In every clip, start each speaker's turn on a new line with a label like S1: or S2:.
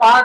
S1: 5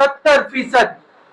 S1: 70%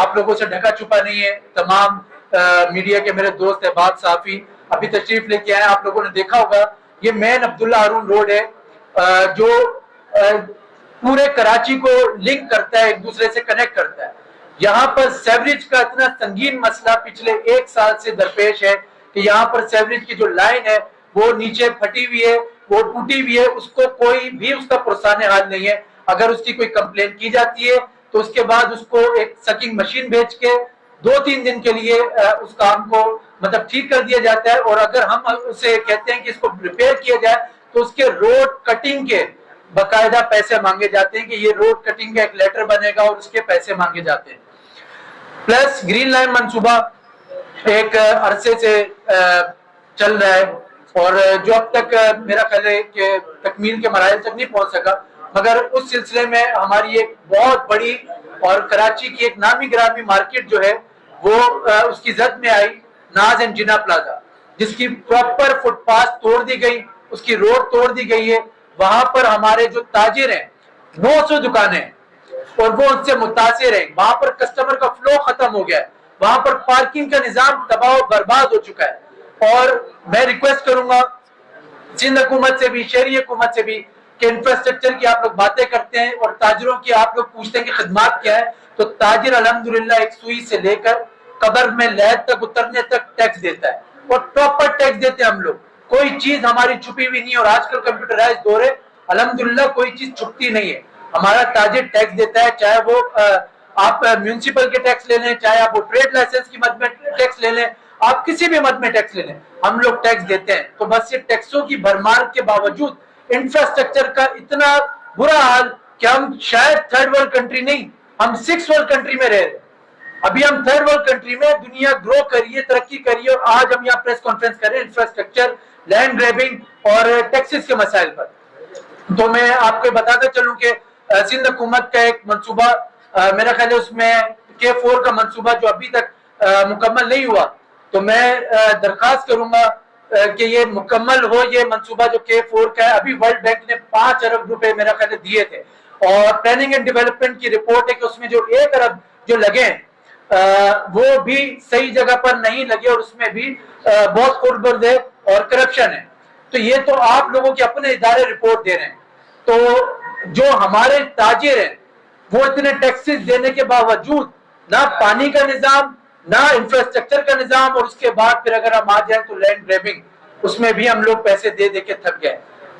S1: آپ لوگوں سے ڈھکا چھپا نہیں ہے. تمام میڈیا کے میرے دوست احباب صحافی ابھی تشریف لے کے آئے, آپ لوگوں نے دیکھا ہوگا یہ مین عبداللہ ہارون روڈ ہے جو پورے کراچی کو لنک کرتا ہے, ایک دوسرے سے کنیکٹ کرتا ہے. یہاں پر سیوریج کا اتنا سنگین مسئلہ پچھلے 1 سال سے درپیش ہے کہ یہاں پر سیوریج کی جو لائن ہے وہ نیچے پھٹی ہوئی ہے, وہ ٹوٹی ہوئی ہے, اس کو کوئی بھی اس کا پرسان حال نہیں ہے. اگر اس کی کوئی کمپلین کی جاتی ہے تو اس کے بعد اس کو ایک سکنگ مشین بھیج کے 2-3 دن کے لیے اس کام کو مطلب ٹھیک کر دیا جاتا ہے. اور اگر ہم اسے کہتے ہیں کہ اس کو ریپیئر کیا جائے تو اس کے روڈ کٹنگ کے باقاعدہ پیسے مانگے جاتے ہیں کہ یہ روڈ کٹنگ کا ایک لیٹر بنے گا اور اس کے پیسے مانگے جاتے ہیں. پلس گرین لائن منصوبہ ایک عرصے سے چل رہا ہے اور جو اب تک میرا خیال ہے کہ تکمیل کے مراحل تک نہیں پہنچ سکا, مگر اس سلسلے میں ہماری ایک بہت بڑی اور کراچی کی ایک نامی گرامی مارکیٹ جو ہے وہ اس کی زد میں آئی, ناز اینڈ جنا پلازا, جس کی پراپر فٹ پاث توڑ دی گئی, اس کی روڈ توڑ دی گئی ہے. وہاں پر ہمارے جو تاجر ہیں 900 دکانیں اور وہ ان سے متاثر ہیں. وہاں پر کسٹمر کا فلو ختم ہو گیا ہے, وہاں پر پارکنگ کا نظام تباہ و برباد ہو چکا ہے. اور میں ریکویسٹ کروں گا سندھ حکومت سے بھی, شہری حکومت سے بھی, کہ انفراسٹرکچر کی آپ لوگ باتیں کرتے ہیں اور تاجروں کی آپ لوگ پوچھتے ہیں کہ خدمات کیا ہے, تو تاجر الحمدللہ ایک سوئی سے لے کر قبر میں لحد تک اترنے تک ٹیکس دیتا ہے اور پراپر ٹیکس دیتے ہیں ہم لوگ. کوئی چیز ہماری چھپی ہوئی نہیں, اور آج کل کمپیوٹرائز دور ہے, الحمدللہ کوئی چیز چھپتی نہیں ہے. ہمارا تاجر ٹیکس دیتا ہے, چاہے وہ آپ میونسپل کے ٹیکس لے لیں, چاہے آپ وہ ٹریڈ لائسنس کی مد میں ٹیکس لے لیں, آپ کسی بھی مد میں ٹیکس لے لیں, ہم لوگ ٹیکس دیتے ہیں. تو بس یہ ٹیکسوں کی بھرمار کے باوجود انفراسٹرکچر کا اتنا برا حال کہ ہم شاید 3rd ورلڈ کنٹری نہیں, ہم 6th ورلڈ کنٹری میں رہ رہے ہیں. ابھی ہم 3rd ورلڈ کنٹری میں, دنیا گرو کریے, ترقی کریے, اور آج ہم یہاں پریس کانفرنس کریں انفراسٹرکچر, لینڈ گریبنگ اور ٹیکسز کے مسائل پر. تو میں آپ کو بتاتا چلوں کہ سندھ حکومت کا ایک منصوبہ میرا خیال ہے اس میں K4 کا منصوبہ جو ابھی تک مکمل نہیں ہوا, تو میں درخواست کروں گا کہ یہ مکمل ہو. یہ منصوبہ جو K4 کا ہے, ابھی ورلڈ بینک نے 5 ارب روپے میرا خیال ہے دیے تھے, اور پلاننگ اینڈ ڈیولپمنٹ کی رپورٹ ہے کہ اس میں جو 1 ارب جو لگے وہ بھی صحیح جگہ پر نہیں لگے, اور اس میں بھی بہت خربرد ہے اور کرپشن ہے. تو یہ تو آپ لوگوں کے اپنے ادارے رپورٹ دے رہے ہیں. تو جو ہمارے تاجر ہیں وہ اتنے ٹیکسز دینے کے باوجود نہ پانی کا نظام, نہ انفراسٹرکچر کا نظام, اور اس کے بعد پھر اگر ہم آ جائیں تو لینڈ گریبنگ, اس میں بھی ہم لوگ پیسے دے دے کے تھک گئے.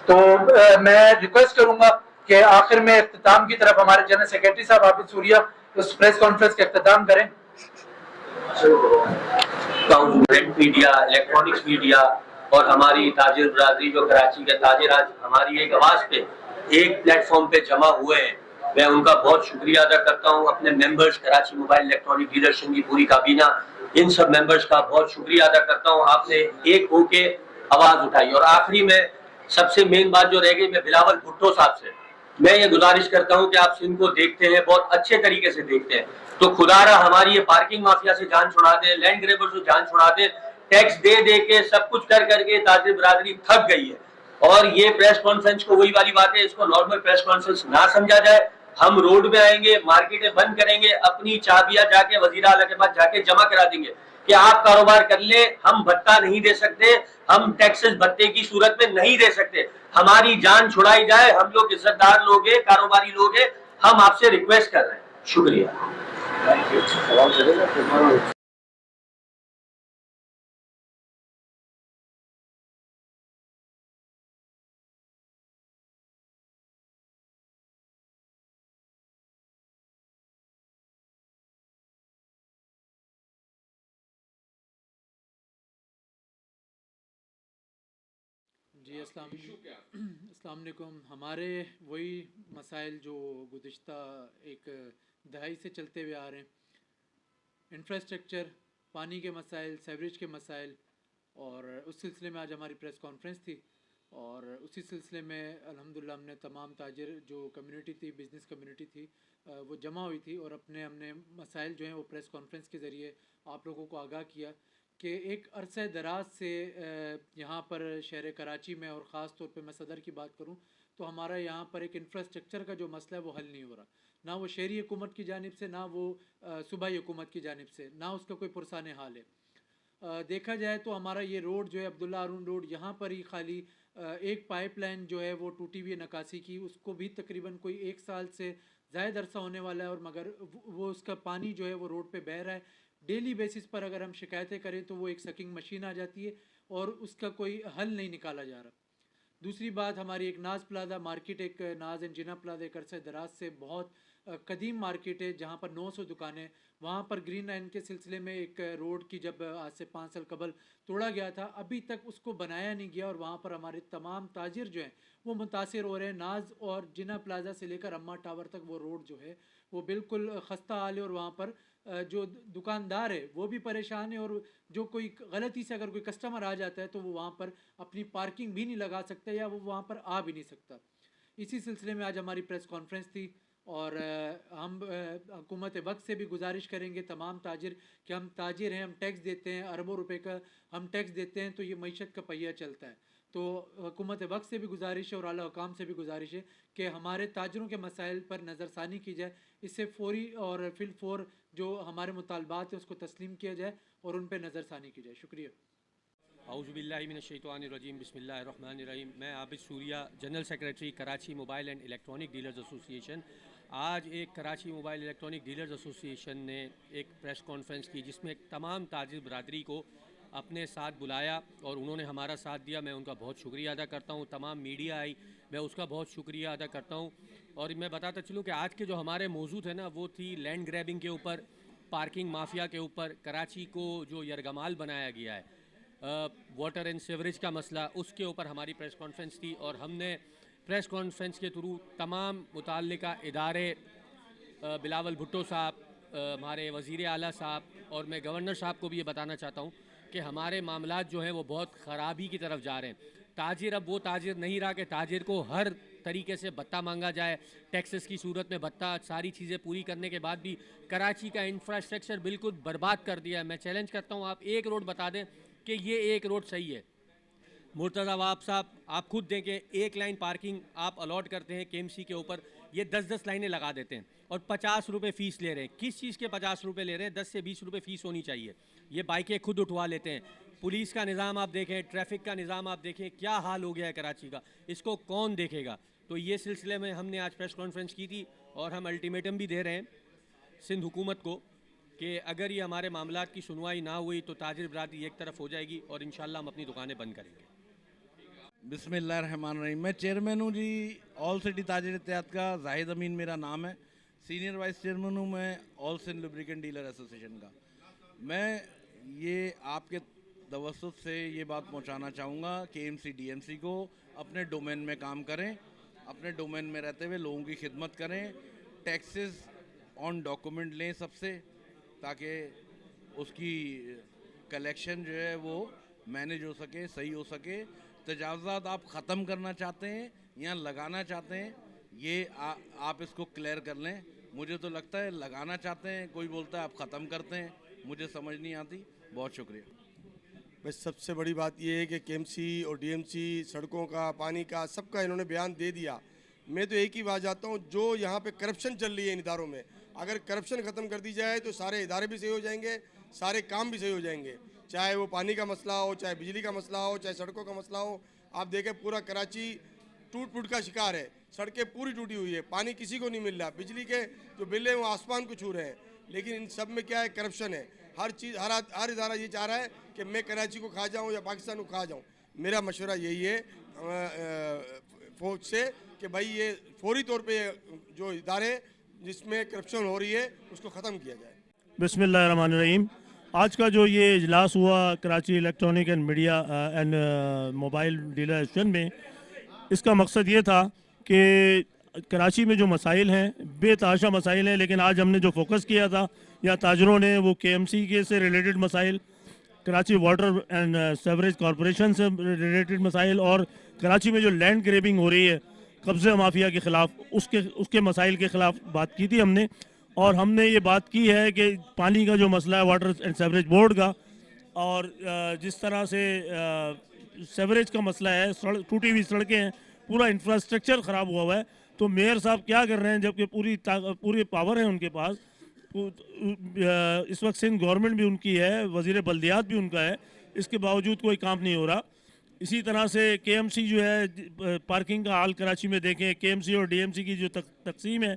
S1: تو میں ریکویسٹ کروں گا کہ آخر میں اختتام کی طرف ہمارے جنرل سیکرٹری صاحب عابد سوریا اس پریس کانفرنس کا اختتام کریں.
S2: میڈیا, الیکٹرانکس میڈیا اور ہماری تاجر برادری جو کراچی کے تاجر آج ہماری ایک آواز پہ ایک پلیٹ فارم پہ جمع ہوئے ہیں, میں ان کا بہت شکریہ ادا کرتا ہوں. اپنے members, Karachi mobile electronic dealership کی پوری کابینہ, ان سب ممبرز کا بہت شکریہ ادا کرتا ہوں. آپ نے ایک ہو کے آواز اٹھائی. اور آخری میں سب سے مین بات جو رہ گئی, میں بلاول بھٹو صاحب سے میں یہ گزارش کرتا ہوں کہ آپ سندھ کو دیکھتے ہیں, بہت اچھے طریقے سے دیکھتے ہیں, تو خدا را ہماری یہ پارکنگ مافیا سے جان چھڑا دیں, لینڈ گریبر سے جان چھڑا دیں. ٹیکس دے دے کے سب کچھ کر کے تاجر برادری تھک گئی ہے. اور یہ پریس کانفرنس کو وہی والی بات ہے, اس کو نارمل پریس کانفرنس نہ سمجھا جائے. ہم روڈ میں آئیں گے, مارکیٹیں بند کریں گے, اپنی چابیاں جا کے وزیر اعلیٰ کے پاس جا کے جمع کرا دیں گے کہ آپ کاروبار کر لیں, ہم بھتہ نہیں دے سکتے, ہم ٹیکسز بھتے کی صورت میں نہیں دے سکتے. ہماری جان چھڑائی جائے, ہم لوگ عزت دار لوگ ہیں, کاروباری لوگ ہیں, ہم آپ سے ریکویسٹ کر رہے ہیں. شکریہ.
S1: جی السلام علیکم. ہمارے وہی مسائل جو گزشتہ ایک دہائی سے چلتے ہوئے آ رہے ہیں, انفراسٹرکچر, پانی کے مسائل, سیوریج کے مسائل, اور اس سلسلے میں آج ہماری پریس کانفرنس تھی. اور اسی سلسلے میں الحمدللہ ہم نے تمام تاجر جو کمیونٹی تھی, بزنس کمیونٹی تھی, وہ جمع ہوئی تھی, اور ہم نے مسائل جو ہیں وہ پریس کانفرنس کے ذریعے آپ لوگوں کو آگاہ کیا کہ ایک عرصہ دراز سے یہاں پر شہر کراچی میں اور خاص طور پہ میں صدر کی بات کروں تو ہمارا یہاں پر ایک انفراسٹرکچر کا جو مسئلہ ہے وہ حل نہیں ہو رہا، نہ وہ شہری حکومت کی جانب سے، نہ وہ صوبائی حکومت کی جانب سے، نہ اس کا کوئی پرسان حال ہے۔ دیکھا جائے تو ہمارا یہ روڈ جو ہے عبداللہ ہارون روڈ، یہاں پر ہی خالی ایک پائپ لائن جو ہے وہ ٹوٹی ہوئی ہے نکاسی کی، اس کو بھی تقریباً کوئی 1 سال سے زائد عرصہ ہونے والا ہے، اور مگر وہ اس کا پانی جو ہے وہ روڈ پہ بہہ رہا ہے۔ ڈیلی بیسس پر اگر ہم شکایتیں کریں تو وہ ایک سکنگ مشین آ جاتی ہے اور اس کا کوئی حل نہیں نکالا جا رہا۔ دوسری بات، ہماری ایک ناز پلازا مارکیٹ، ایک ناز اینڈ جنا پلازا ایک عرصہ دراز سے بہت قدیم مارکیٹ ہے جہاں پر 900 دکانیں، وہاں پر گرین لائن کے سلسلے میں ایک روڈ کی جب آج سے 5 سال قبل توڑا گیا تھا، ابھی تک اس کو بنایا نہیں گیا، اور وہاں پر ہمارے تمام تاجر جو ہیں وہ متاثر ہو رہے ہیں۔ ناز اور جنا پلازا سے لے کر اما ٹاور تک وہ روڈ جو ہے وہ بالکل خستہ حال ہے، اور وہاں پر جو دکاندار ہے وہ بھی پریشان ہے، اور جو کوئی غلطی سے اگر کوئی کسٹمر آ جاتا ہے تو وہ وہاں پر اپنی پارکنگ بھی نہیں لگا سکتا یا وہ وہاں پر آ بھی نہیں سکتا۔ اسی سلسلے میں آج ہماری پریس کانفرنس تھی، اور ہم حکومت وقت سے بھی گزارش کریں گے تمام تاجر کہ ہم تاجر ہیں، ہم ٹیکس دیتے ہیں، اربوں روپے کا ہم ٹیکس دیتے ہیں، تو یہ معیشت کا پہیہ چلتا ہے۔ تو حکومت وقت سے بھی گزارش ہے اور اعلیٰ حکام سے بھی گزارش ہے کہ ہمارے تاجروں کے مسائل پر نظر ثانی کی جائے، اس سے فوری اور فی الفور جو ہمارے مطالبات ہیں اس کو تسلیم کیا جائے اور ان پہ نظر ثانی کی جائے۔ شکریہ۔
S3: اعوذ باللہ من الشیطان الرجیم، بسم اللہ الرحمن الرحیم۔ میں Abid Suriya, general secretary Karachi Mobile and Electronic Dealers Association. آج ایک کراچی موبائل الیکٹرانک ڈیلرز ایسوسی ایشن نے ایک پریس کانفرنس کی جس میں تمام تاجر برادری کو اپنے ساتھ بلایا اور انہوں نے ہمارا ساتھ دیا۔ میں ان کا بہت شکریہ ادا کرتا ہوں۔ تمام میڈیا آئی، میں اس کا بہت شکریہ ادا کرتا ہوں۔ اور میں بتاتا چلوں کہ آج کے جو ہمارے موضوع تھے نا وہ تھی لینڈ گریبنگ کے اوپر، پارکنگ مافیا کے اوپر، کراچی کو جو یرغمال بنایا گیا ہے، واٹر اینڈ سیوریج کا مسئلہ، اس کے اوپر ہماری پریس کانفرنس تھی۔ اور ہم نے پریس کانفرنس کے تھرو تمام متعلقہ ادارے، بلاول بھٹو صاحب، ہمارے وزیر اعلیٰ صاحب، اور میں گورنر صاحب کو بھی یہ بتانا چاہتا ہوں کہ ہمارے معاملات جو ہیں وہ بہت خرابی کی طرف جا رہے ہیں۔ تاجر اب وہ تاجر نہیں رہا کہ تاجر کو ہر طریقے سے بھتہ مانگا جائے، ٹیکسز کی صورت میں بھتہ، ساری چیزیں پوری کرنے کے بعد بھی کراچی کا انفراسٹرکچر بالکل برباد کر دیا ہے۔ میں چیلنج کرتا ہوں، آپ ایک روڈ بتا دیں کہ یہ ایک روڈ صحیح ہے۔ مرتضیٰ وہاب صاحب، آپ خود دیں کہ ایک لائن پارکنگ آپ الاٹ کرتے ہیں کے ایم سی کے اوپر، یہ 10 لائنیں لگا دیتے ہیں اور 50 روپے فیس لے رہے ہیں۔ کس چیز کے 50 روپے لے رہے ہیں؟ 10 سے 20 روپے فیس ہونی چاہیے۔ یہ بائکیں خود اٹھوا لیتے ہیں۔ پولیس کا نظام آپ دیکھیں، ٹریفک کا نظام آپ دیکھیں، کیا حال ہو گیا ہے کراچی کا، اس کو کون دیکھے گا؟ تو یہ سلسلے میں ہم نے آج پریس کانفرنس کی تھی، اور ہم الٹیمیٹم بھی دے رہے ہیں سندھ حکومت کو کہ اگر یہ ہمارے معاملات کی سنوائی نہ ہوئی تو تاجر برادری ایک طرف ہو جائے گی اور انشاءاللہ ہم اپنی دکانیں بند کریں گے۔
S4: بسم اللہ الرحمن الرحیم۔ میں چیئرمین ہوں جی آل سٹی تاجر اتحاد کا، زاہد امین میرا نام ہے۔ سینئر وائس چیئرمین ہوں میں آل سندھ لبریکنٹ ڈیلر ایسوسیشن کا۔ میں یہ آپ کے توسط سے یہ بات پہنچانا چاہوں گا کہ M C D M C کو اپنے ڈومین میں کام کریں، اپنے ڈومین میں رہتے ہوئے لوگوں کی خدمت کریں، ٹیکسز آن ڈاکومنٹ لیں سب سے، تاکہ اس کی کلیکشن جو ہے وہ مینیج ہو سکے، صحیح ہو سکے۔ تجاوزات آپ ختم کرنا چاہتے ہیں یا لگانا چاہتے ہیں، یہ آپ اس کو کلیئر کر لیں۔ مجھے تو لگتا ہے لگانا چاہتے ہیں، کوئی بولتا ہے آپ ختم کرتے ہیں، مجھے سمجھ نہیں آتی۔ بہت شکریہ۔
S5: بس سب سے بڑی بات یہ ہے کہ کے ایم سی اور ڈی ایم سی، سڑکوں کا، پانی کا، سب کا انہوں نے بیان دے دیا۔ میں تو ایک ہی بات چاہتا ہوں، جو یہاں پہ کرپشن چل رہی ہے ان اداروں میں، اگر کرپشن ختم کر دی جائے تو سارے ادارے بھی صحیح ہو جائیں گے، سارے کام بھی صحیح ہو جائیں گے، چاہے وہ پانی کا مسئلہ ہو، چاہے بجلی کا مسئلہ ہو، چاہے سڑکوں کا مسئلہ ہو۔ آپ دیکھیں پورا کراچی ٹوٹ پھوٹ کا شکار ہے، سڑکیں پوری ٹوٹی ہوئی ہے، پانی کسی کو نہیں مل رہا، بجلی کے جو بل ہیں وہ آسمان کو چھو رہے ہیں، لیکن ان سب میں کیا ہے؟ کرپشن ہے۔ ہر چیز، ہر ادارہ یہ چاہ رہا ہے کہ میں کراچی کو کھا جاؤں یا پاکستان کو کھا جاؤں۔ میرا مشورہ یہی ہے فوج سے کہ بھائی یہ فوری طور پہ جو ادارے جس میں کرپشن ہو رہی ہے اس کو ختم کیا جائے۔
S6: بسم اللہ الرحمن الرحیم۔ آج کا جو یہ اجلاس ہوا Karachi electronic and media and mobile dealer association میں، اس کا مقصد یہ تھا کہ کراچی میں جو مسائل ہیں، بے تحاشا مسائل ہیں، لیکن آج ہم نے جو فوکس کیا تھا یا تاجروں نے، وہ کے ایم سی کے سے ریلیٹڈ مسائل، Karachi water and sewerage corporation سے ریلیٹڈ مسائل، اور کراچی میں جو لینڈ گریبنگ ہو رہی ہے قبضہ مافیا کے خلاف، اس کے مسائل کے خلاف بات کی تھی ہم نے۔ اور ہم نے یہ بات کی ہے کہ پانی کا جو مسئلہ ہے واٹر اینڈ سیوریج بورڈ کا، اور جس طرح سے سیوریج کا مسئلہ ہے، ٹوٹی ہوئی سڑکیں ہیں، پورا انفراسٹرکچر خراب ہوا ہے. تو میئر صاحب کیا کر رہے ہیں جبکہ پوری پاور ہے ان کے پاس. اس وقت سندھ گورنمنٹ بھی ان کی ہے، وزیر بلدیات بھی ان کا ہے، اس کے باوجود کوئی کام نہیں ہو رہا. اسی طرح سے کے ایم سی جو ہے، پارکنگ کا حال کراچی میں دیکھیں، کے ایم سی اور ڈی ایم سی کی جو تقسیم ہے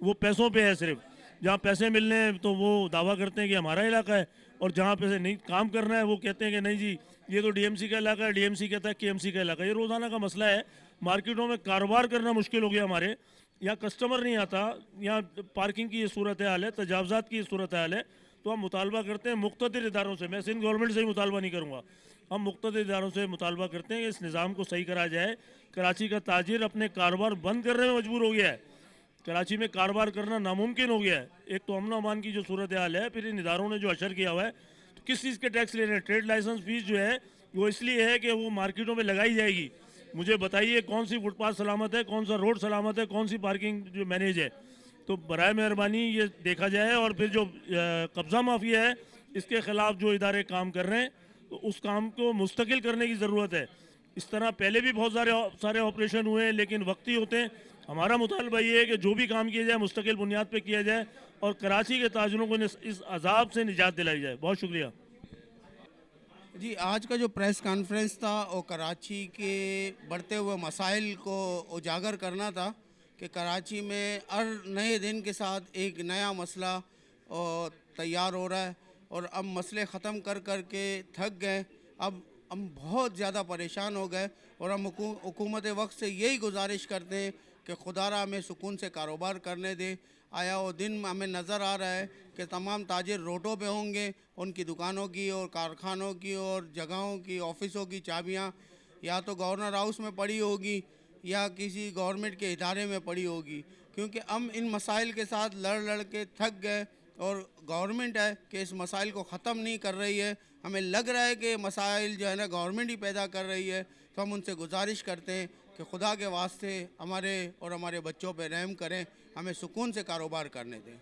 S6: وہ پیسوں پہ ہے. صرف جہاں پیسے ملنے ہیں تو وہ دعویٰ کرتے ہیں کہ ہمارا علاقہ ہے، اور جہاں پیسے نہیں کام کرنا ہے وہ کہتے ہیں کہ نہیں جی یہ تو ڈی ایم سی کا علاقہ ہے، ڈی ایم سی کہتا ہے کے ایم سی کا علاقہ ہے. یہ روزانہ کا مسئلہ ہے. مارکیٹوں میں کاروبار کرنا مشکل ہو گیا ہمارے یہاں، کسٹمر نہیں آتا. یہاں پارکنگ کی یہ صورتحال ہے، تجاوزات کی یہ صورتحال ہے. تو ہم مطالبہ کرتے ہیں مقتدر اداروں سے، میں سندھ گورنمنٹ سے ہی مطالبہ نہیں کروں گا، ہم مقتدر اداروں سے مطالبہ کرتے ہیں کہ اس نظام کو صحیح کرا جائے. کراچی کا تاجر اپنے کاروبار بند کرنے میں مجبور ہو گیا ہے. کراچی میں کاروبار کرنا ناممکن ہو گیا ہے. ایک تو امن و امان کی جو صورتحال ہے، پھر ان اداروں نے جو اشر کیا ہوا ہے. تو کس چیز کے ٹیکس لے رہے ہیں؟ ٹریڈ لائسنس فیس جو ہے وہ اس لیے ہے کہ وہ مارکیٹوں میں لگائی جائے گی. مجھے بتائیے کون سی فٹ پاتھ سلامت ہے، کون سا روڈ سلامت ہے، کون سی پارکنگ جو مینیج ہے. تو برائے مہربانی یہ دیکھا جائے. اور پھر جو قبضہ مافیا ہے اس کے خلاف جو ادارے کام کر رہے ہیں تو اس کام کو مستقل کرنے کی ضرورت ہے. اس طرح پہلے بھی بہت سارے آپریشن ہوئے ہیں لیکن وقتی ہوتے ہیں. ہمارا مطالبہ یہ ہے کہ جو بھی کام کیا جائے مستقل بنیاد پہ کیا جائے اور کراچی کے تاجروں کو اس عذاب سے نجات دلائی جائے. بہت شکریہ.
S7: جی، آج کا جو پریس کانفرنس تھا وہ کراچی کے بڑھتے ہوئے مسائل کو اجاگر کرنا تھا کہ کراچی میں ہر نئے دن کے ساتھ ایک نیا مسئلہ تیار ہو رہا ہے، اور اب مسئلے ختم کر کے تھک گئے. اب ہم بہت زیادہ پریشان ہو گئے، اور ہم حکومت وقت سے یہی گزارش کرتے ہیں کہ خدا را ہمیں سکون سے کاروبار کرنے دے. آیا وہ دن ہمیں نظر آ رہا ہے کہ تمام تاجر روڈوں پہ ہوں گے، ان کی دکانوں کی اور کارخانوں کی اور جگہوں کی، آفسوں کی چابیاں یا تو گورنر ہاؤس میں پڑی ہوگی یا کسی گورنمنٹ کے ادارے میں پڑی ہوگی. کیونکہ ہم ان مسائل کے ساتھ لڑ کے تھک گئے، اور گورنمنٹ ہے کہ اس مسائل کو ختم نہیں کر رہی ہے. ہمیں لگ رہا ہے کہ مسائل جو ہے نا گورنمنٹ ہی پیدا کر رہی ہے. تو ہم ان سے گزارش کرتے ہیں کہ خدا کے واسطے ہمارے اور ہمارے بچوں پہ رحم کریں، ہمیں سکون سے کاروبار کرنے دیں.